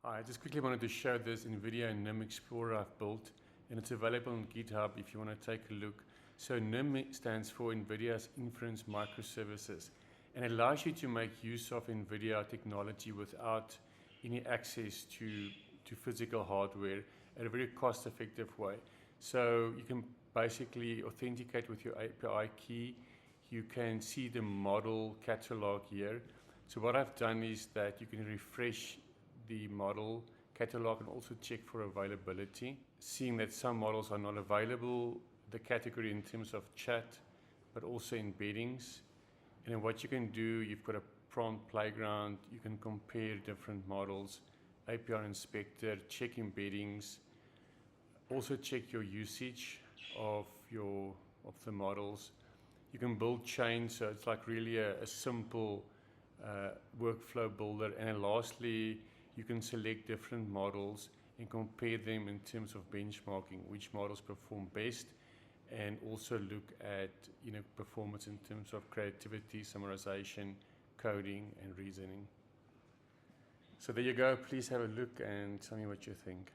I just quickly wanted to show this NVIDIA NIM Explorer I've built, and it's available on GitHub if you want to take a look. So NIM stands for NVIDIA's Inference Microservices, and it allows you to make use of NVIDIA technology without any access to physical hardware at a very cost-effective way. So you can basically authenticate with your API key. You can see the model catalog here. So what I've done is that you can refresh the model catalog and also check for availability. Seeing that some models are not available, the category in terms of chat, but also embeddings. And then what you can do, you've got a prompt playground, you can compare different models, API inspector, check embeddings, also check your usage of the models. You can build chains, so it's like really a simple workflow builder. And then lastly, you can select different models and compare them in terms of benchmarking, which models perform best, and also look at performance in terms of creativity, summarization, coding, and reasoning. So there you go. Please have a look and tell me what you think.